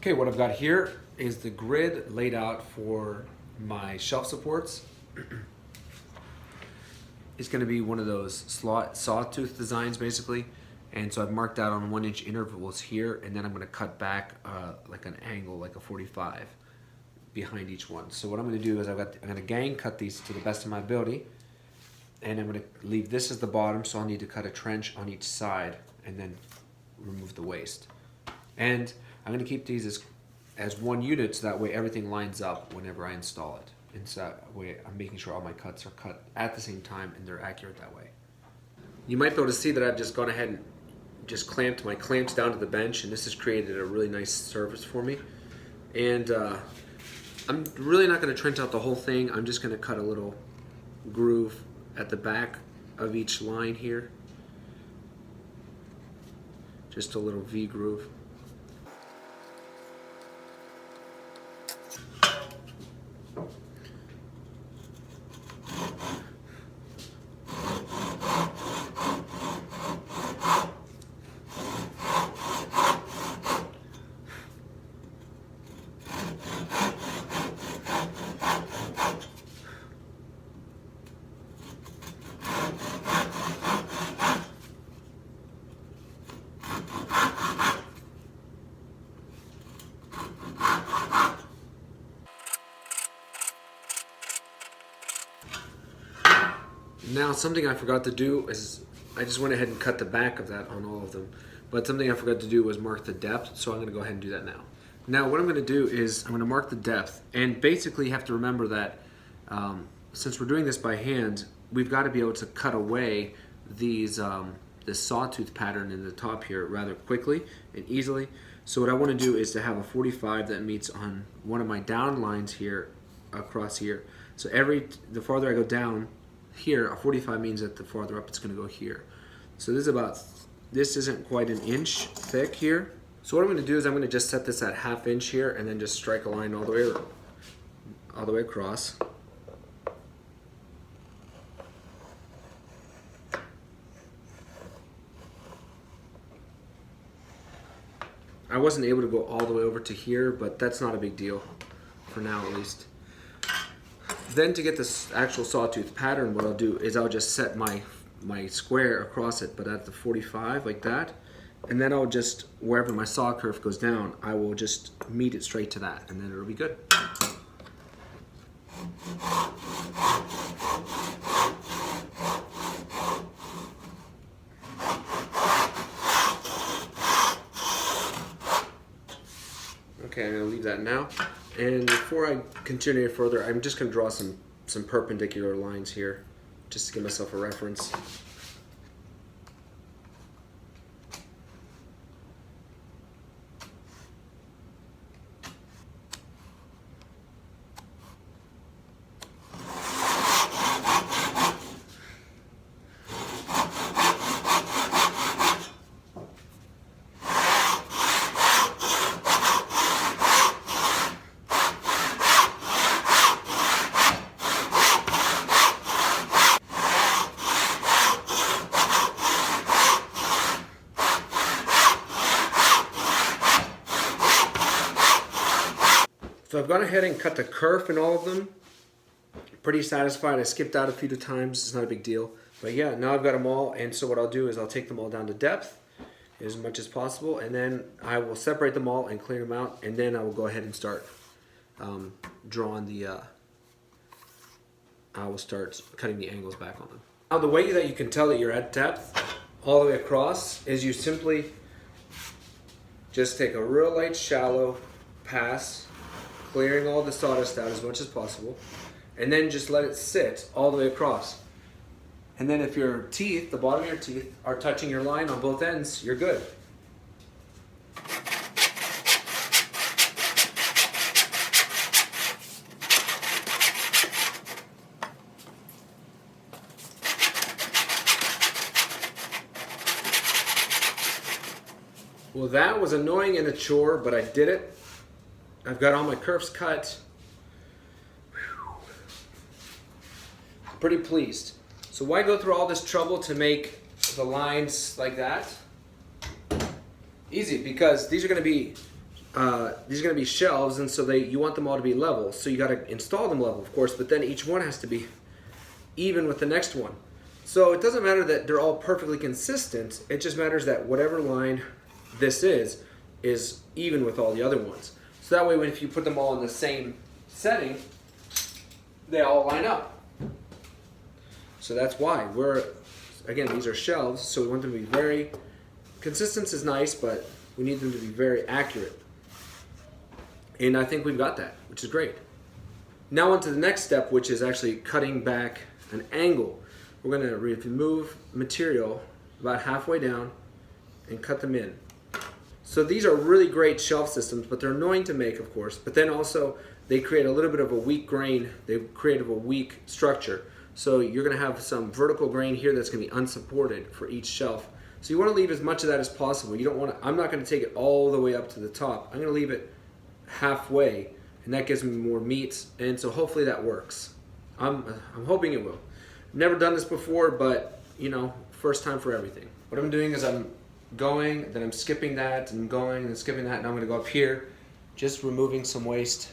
Okay, what I've got here is the grid laid out for my shelf supports. It's going to be one of those sawtooth designs basically, and so I've marked out on 1 inch intervals here, and then I'm going to cut back like an angle, like a 45 behind each one. So what I'm going to do is I'm going to gang cut these to the best of my ability, and I'm going to leave this as the bottom, so I'll need to cut a trench on each side and then remove the waste. And I'm going to keep these as one unit, so that way everything lines up whenever I install it. And so that way I'm making sure all my cuts are cut at the same time and they're accurate that way. You might be able to see that I've just gone ahead and just clamped my clamps down to the bench, and this has created a really nice surface for me. And I'm really not going to trench out the whole thing. I'm just going to cut a little groove at the back of each line here. Just a little V groove. Now, something I forgot to do is I just went ahead and cut the back of that on all of them, but something I forgot to do was mark the depth, so I'm going to go ahead and do that now. Now what I'm going to do is I'm going to mark the depth, and basically you have to remember that since we're doing this by hand, we've got to be able to cut away these this sawtooth pattern in the top here rather quickly and easily. So what I want to do is to have a 45 that meets on one of my down lines here across here. So the farther I go down here, a 45 means that the farther up it's going to go here. So this isn't quite an inch thick here. So what I'm going to do is I'm going to just set this at ½ inch here, and then just strike a line all the way across. I wasn't able to go all the way over to here, but that's not a big deal for now, at least. Then to get this actual sawtooth pattern, what I'll do is I'll just set my square across it, but at the 45 like that, and then I'll just, wherever my saw kerf goes down, I will just meet it straight to that, and then it'll be good. Okay, I'm going to leave that now. And before I continue further, I'm just going to draw some perpendicular lines here, just to give myself a reference. So I've gone ahead and cut the kerf in all of them. Pretty satisfied. I skipped out a few times. It's not a big deal. But yeah, now I've got them all. And so what I'll do is I'll take them all down to depth as much as possible. And then I will separate them all and clean them out. And then I will go ahead and start drawing the... I will start cutting the angles back on them. Now the way that you can tell that you're at depth all the way across is you simply just take a real light shallow pass, clearing all the sawdust out as much as possible, and then just let it sit all the way across. And then if your teeth, the bottom of your teeth, are touching your line on both ends, you're good. Well, that was annoying and a chore, but I did it. I've got all my kerfs cut. Whew. Pretty pleased. So why go through all this trouble to make the lines like that? Easy, because these are going to be these are going to be shelves, and so you want them all to be level. So you got to install them level, of course, but then each one has to be even with the next one. So it doesn't matter that they're all perfectly consistent. It just matters that whatever line this is even with all the other ones. So that way, if you put them all in the same setting, they all line up. So that's why again, these are shelves, so we want them to be very, consistency is nice, but we need them to be very accurate. And I think we've got that, which is great. Now on to the next step, which is actually cutting back an angle. We're going to remove material about halfway down and cut them in. So these are really great shelf systems, but they're annoying to make, of course. But then also they create a little bit of a weak grain. They create a weak structure. So you're going to have some vertical grain here that's going to be unsupported for each shelf. So you want to leave as much of that as possible. You don't want to, I'm not going to take it all the way up to the top. I'm going to leave it halfway, and that gives me more meat. And so hopefully that works. I'm hoping it will. Never done this before, but you know, first time for everything. What I'm doing is I'm going, then I'm skipping that, and going and skipping that, and I'm going to go up here, just removing some waste.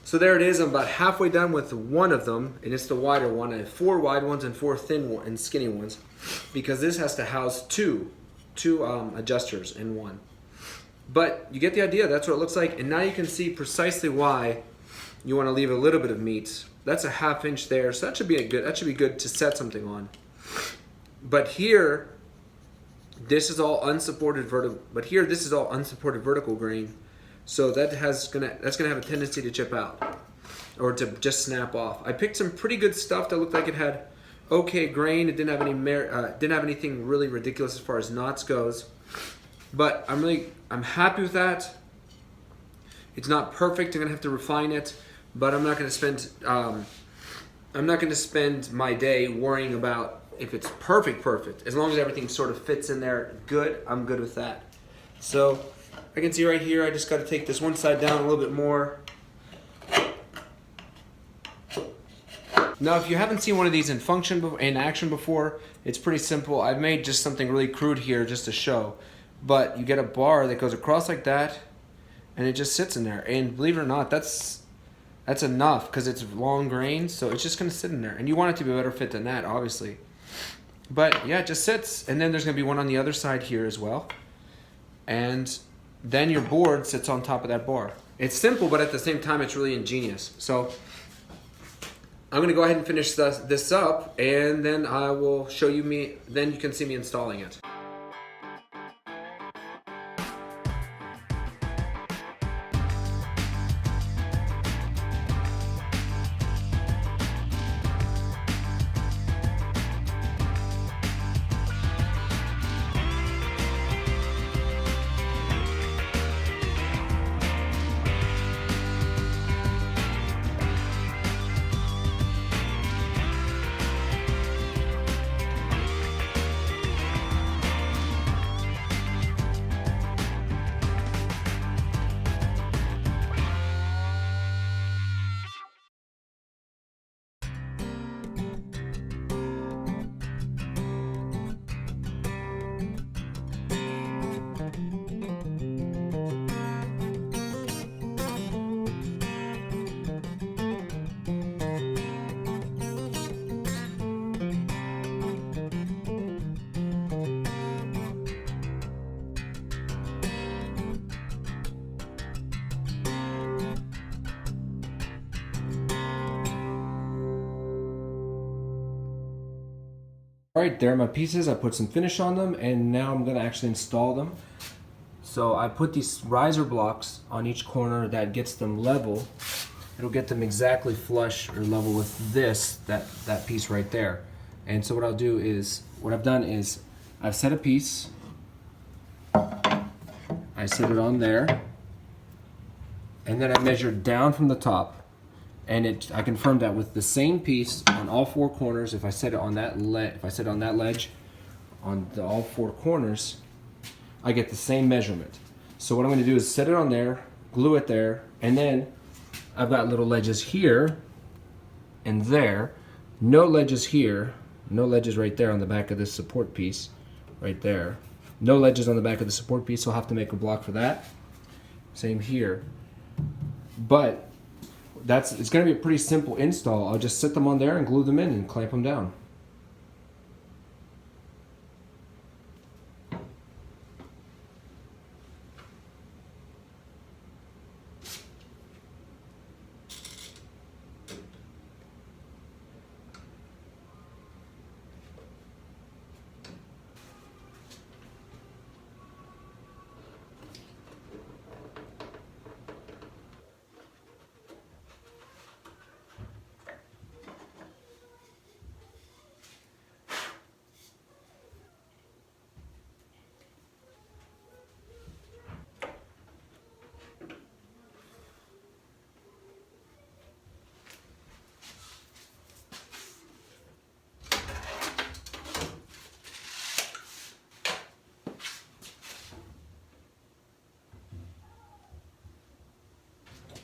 So there it is. I'm about halfway done with one of them, and it's the wider one. I have 4 wide ones and 4 thin and skinny ones, because this has to house two adjusters in one. But you get the idea. That's what it looks like, and now you can see precisely why you want to leave a little bit of meat. That's a 1/2 inch there, so that should be good. That should be good to set something on. But here, this is all unsupported vertical. But here, this is all unsupported vertical grain. So that's gonna have a tendency to chip out, or to just snap off. I picked some pretty good stuff that looked like it had okay grain. It didn't have anything really ridiculous as far as knots goes. But I'm happy with that. It's not perfect. I'm gonna have to refine it, but I'm not gonna spend my day worrying about if it's perfect. As long as everything sort of fits in there good, I'm good with that. So I can see right here, I just got to take this one side down a little bit more. Now, if you haven't seen one of these in action before, it's pretty simple. I've made just something really crude here just to show. But you get a bar that goes across like that, and it just sits in there. And believe it or not, that's enough, because it's long grain, so it's just going to sit in there. And you want it to be a better fit than that, obviously. But yeah, it just sits. And then there's going to be one on the other side here as well. And then your board sits on top of that bar. It's simple, but at the same time, it's really ingenious. So I'm going to go ahead and finish this up, and then I will show you then you can see me installing it. All right, there are my pieces. I put some finish on them, and now I'm gonna actually install them. So I put these riser blocks on each corner that gets them level. It'll get them exactly flush or level with that piece right there. And so what I'll do is, what I've done is, I've set a piece, I set it on there, and then I measured down from the top. And I confirmed that with the same piece on all four corners. If I set it on that ledge, on all four corners, I get the same measurement. So what I'm going to do is set it on there, glue it there, and then I've got little ledges here and there. No ledges here. No ledges right there on the back of this support piece, right there. No ledges on the back of the support piece, so I'll have to make a block for that. Same here. But it's going to be a pretty simple install. I'll just set them on there and glue them in and clamp them down.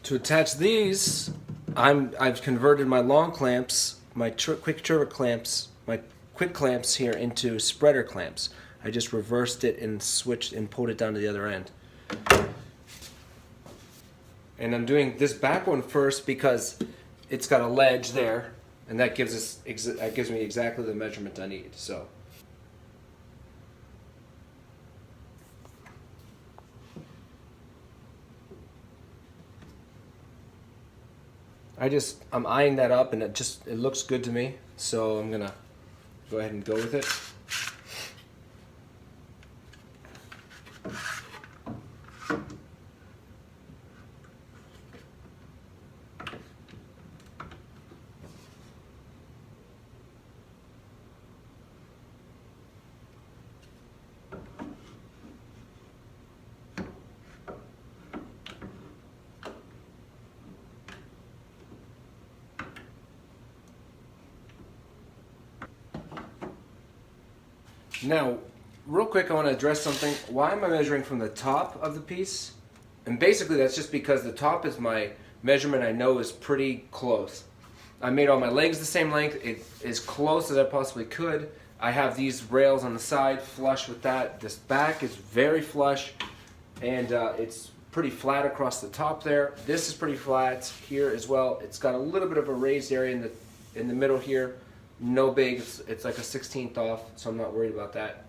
To attach these, I've converted my long clamps, my quick trivet clamps, my quick clamps here into spreader clamps. I just reversed it and switched and pulled it down to the other end. And I'm doing this back one first because it's got a ledge there, and that gives me exactly the measurement I need. So. I'm eyeing that up, and it looks good to me, so I'm gonna go ahead and go with it. Now, real quick, I want to address something. Why am I measuring from the top of the piece? And basically that's just because the top is my measurement I know is pretty close. I made all my legs the same length, as close as I possibly could. I have these rails on the side flush with that. This back is very flush, and it's pretty flat across the top there. This is pretty flat here as well. It's got a little bit of a raised area in the middle here. No big, it's like a 16th off, so I'm not worried about that.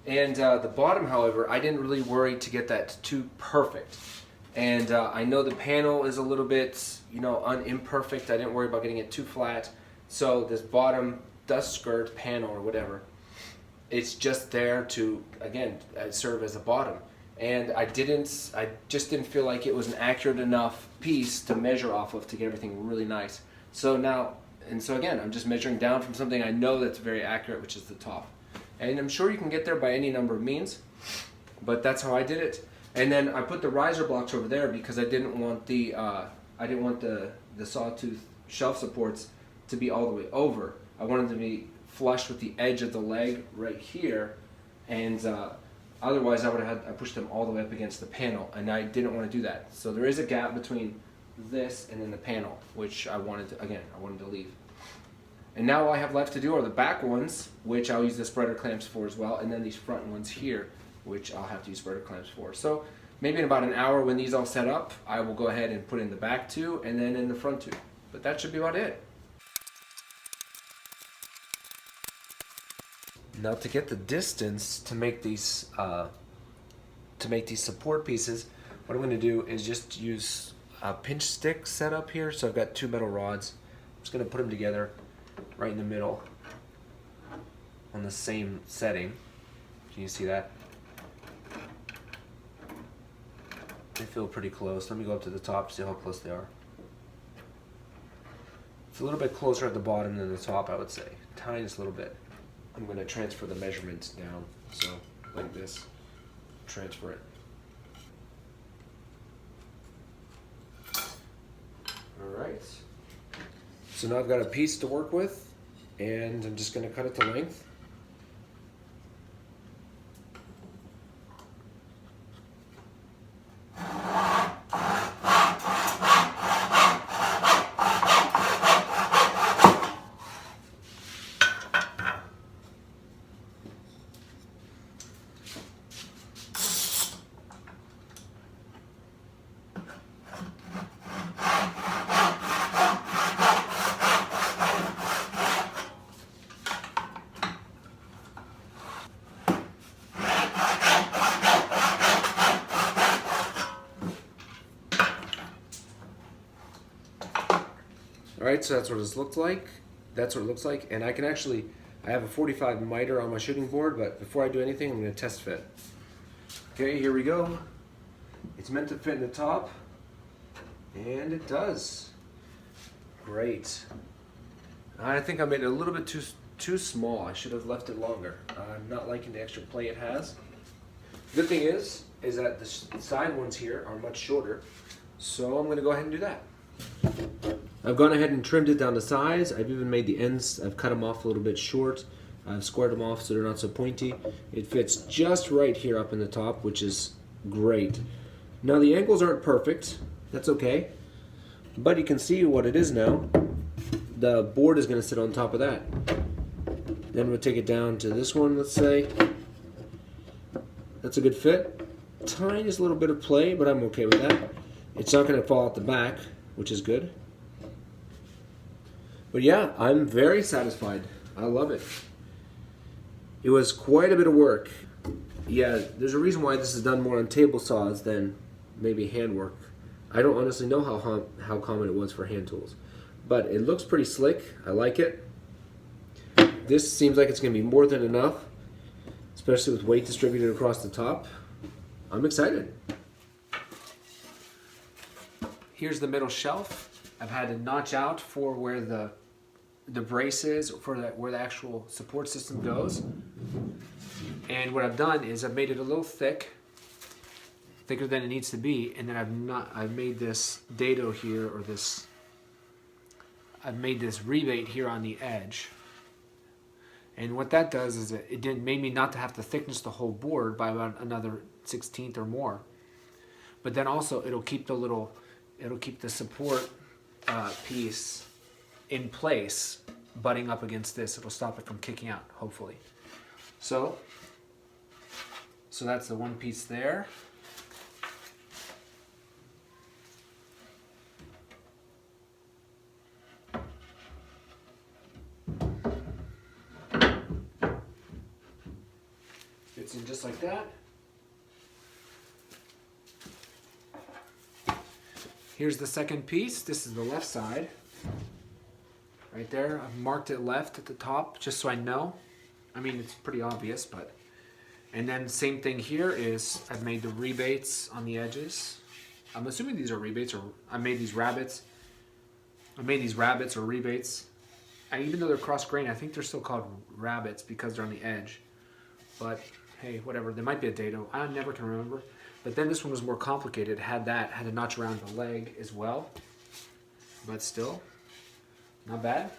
And the bottom, however, I didn't really worry to get that too perfect. And I know the panel is a little bit, imperfect. I didn't worry about getting it too flat. So this bottom dust skirt panel or whatever, it's just there to, again, serve as a bottom. And I just didn't feel like it was an accurate enough piece to measure off of to get everything really nice. So again, I'm just measuring down from something I know that's very accurate, which is the top. And I'm sure you can get there by any number of means, but that's how I did it. And then I put the riser blocks over there because I didn't want the sawtooth shelf supports to be all the way over. I wanted them to be flush with the edge of the leg right here, and otherwise I pushed them all the way up against the panel, and I didn't want to do that. So there is a gap between this and then the panel, which I wanted to leave. And now all I have left to do are the back ones, which I'll use the spreader clamps for as well, and then these front ones here, which I'll have to use spreader clamps for. So maybe in about an hour when these all set up, I will go ahead and put in the back two and then in the front two. But that should be about it. Now to get the distance to make these support pieces, what I'm going to do is just use a pinch stick setup here. So I've got two metal rods. I'm just going to put them together, right in the middle on the same setting. Can you see that? They feel pretty close. Let me go up to the top, see how close they are. It's a little bit closer at the bottom than the top, I would say. Tiniest little bit. I'm going to transfer the measurements down, so like this. Transfer it. Alright. So now I've got a piece to work with, and I'm just going to cut it to length. Alright, so that's what it looks like. That's what it looks like. And I can actually, I have a 45 miter on my shooting board, but before I do anything, I'm going to test fit. Okay, here we go. It's meant to fit in the top, and it does. Great. I think I made it a little bit too small. I should have left it longer. I'm not liking the extra play it has. Good thing is that the side ones here are much shorter, so I'm going to go ahead and do that. I've gone ahead and trimmed it down to size. I've even made the ends, I've cut them off a little bit short. I've squared them off so they're not so pointy. It fits just right here up in the top, which is great. Now the angles aren't perfect, that's okay. But you can see what it is now. The board is going to sit on top of that. Then we'll take it down to this one, let's say. That's a good fit. Tiniest little bit of play, but I'm okay with that. It's not going to fall out the back, which is good. But yeah, I'm very satisfied. I love it. It was quite a bit of work. Yeah, there's a reason why this is done more on table saws than maybe handwork. I don't honestly know how common it was for hand tools. But it looks pretty slick. I like it. This seems like it's going to be more than enough, especially with weight distributed across the top. I'm excited. Here's the middle shelf. I've had to notch out for where the brace is, for where the actual support system goes. And what I've done is I've made it a little thicker than it needs to be, and then I've made this dado here, or this, I've made this rebate here on the edge. And what that does is it made me not to have to thickness the whole board by about another 1/16 or more. But then also it'll keep the support piece in place, butting up against this. It'll stop it from kicking out, hopefully. So that's the one piece there. Fits in just like that. Here's the second piece. This is the left side. Right there. I've marked it left at the top just so I know. I mean, it's pretty obvious, but... And then same thing here is I've made the rebates on the edges. I'm assuming these are rebates, or I made these rabbits. I made these rabbits or rebates. And even though they're cross grain, I think they're still called rabbits because they're on the edge. But hey, whatever. There might be a dado. I never can remember. But then this one was more complicated. Had a notch around the leg as well. But still, not bad.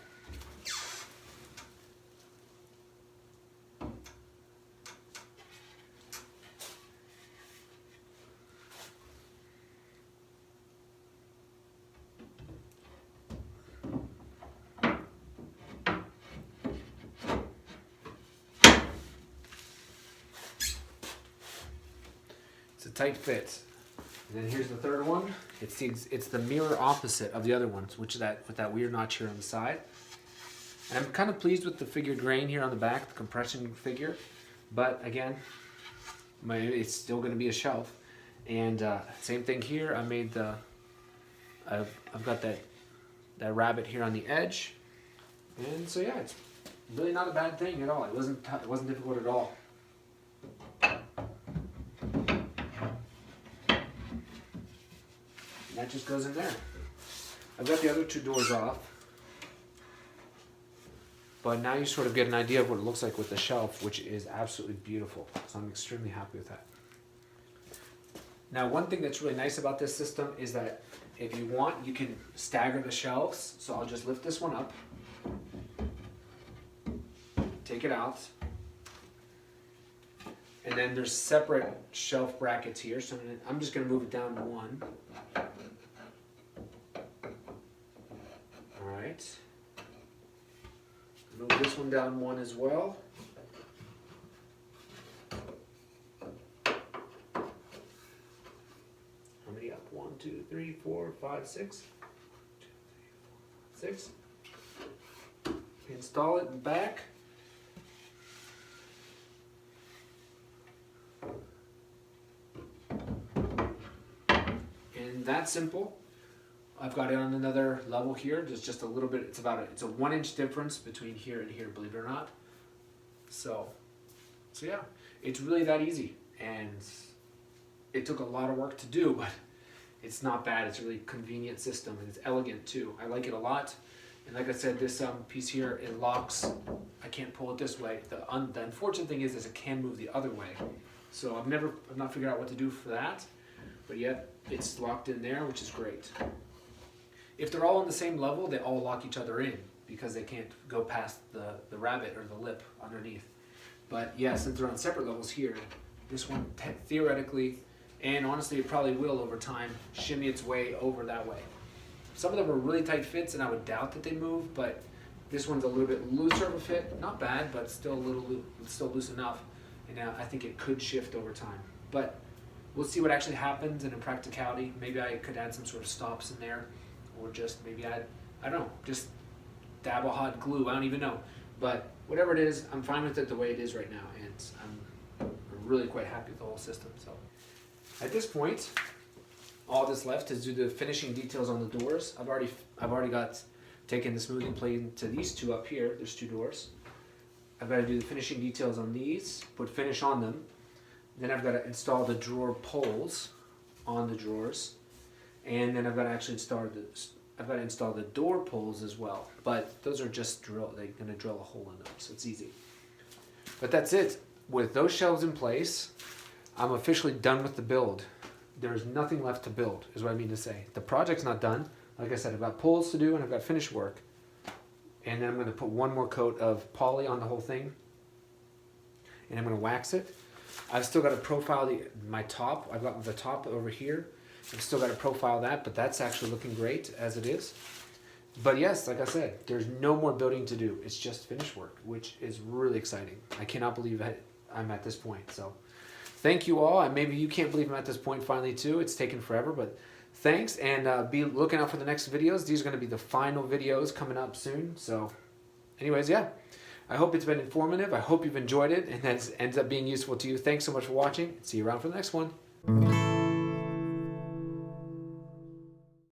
It's a tight fit. And then here's the third one. It's the mirror opposite of the other ones, which is with that weird notch here on the side. And I'm kind of pleased with the figured grain here on the back, the compression figure. But again, it's still going to be a shelf. And same thing here. I've got that rabbit here on the edge. And so yeah, it's really not a bad thing at all. It wasn't difficult at all. And that just goes in there. I've got the other two doors off, but now you sort of get an idea of what it looks like with the shelf, which is absolutely beautiful. So I'm extremely happy with that. Now, one thing that's really nice about this system is that if you want, you can stagger the shelves. So I'll just lift this one up, take it out, and then there's separate shelf brackets here. So I'm just going to move it down to one. All right. Move this one down one as well. How many up? 1, 2, 3, 4, 5, 6. 2, 3, 4, 5, 6. Install it back. And that's simple. I've got it on another level here. There's just a little bit. It's a 1 inch difference between here and here, believe it or not. So yeah, it's really that easy, and it took a lot of work to do, but it's not bad. It's a really convenient system, and it's elegant too. I like it a lot. And like I said, this piece here, it locks. I can't pull it this way. The unfortunate thing is it can move the other way. So I've not figured out what to do for that, but yet it's locked in there, which is great. If they're all on the same level, they all lock each other in because they can't go past the rabbet or the lip underneath. But yeah, since they're on separate levels here, this one theoretically, and honestly it probably will over time, shimmy its way over that way. Some of them are really tight fits and I would doubt that they move, but this one's a little bit looser of a fit. Not bad, but still loose enough. And I think it could shift over time. But we'll see what actually happens, and in practicality, maybe I could add some sort of stops in there. Or just maybe I don't know, just dab a hot glue, I don't even know. But whatever it is, I'm fine with it the way it is right now, and I'm really quite happy with the whole system. So at this point, all that's left is do the finishing details on the doors. I've already got taken the smoothing plane to these two up here. There's 2 doors. I've got to do the finishing details on these, put finish on them. Then I've got to install the drawer poles on the drawers. And then I've got to actually install the door poles as well. But those are just they're going to drill a hole in them, so it's easy. But that's it. With those shelves in place, I'm officially done with the build. There's nothing left to build, is what I mean to say. The project's not done. Like I said, I've got poles to do and I've got finish work. And then I'm going to put one more coat of poly on the whole thing. And I'm going to wax it. I've still got to profile my top. I've got the top over here. I've still got to profile that, but that's actually looking great as it is. But yes, like I said, there's no more building to do. It's just finish work, which is really exciting. I cannot believe I'm at this point. So thank you all. And maybe you can't believe I'm at this point finally too. It's taken forever, but thanks. And be looking out for the next videos. These are going to be the final videos coming up soon. So anyways, yeah. I hope it's been informative. I hope you've enjoyed it and that ends up being useful to you. Thanks so much for watching. See you around for the next one.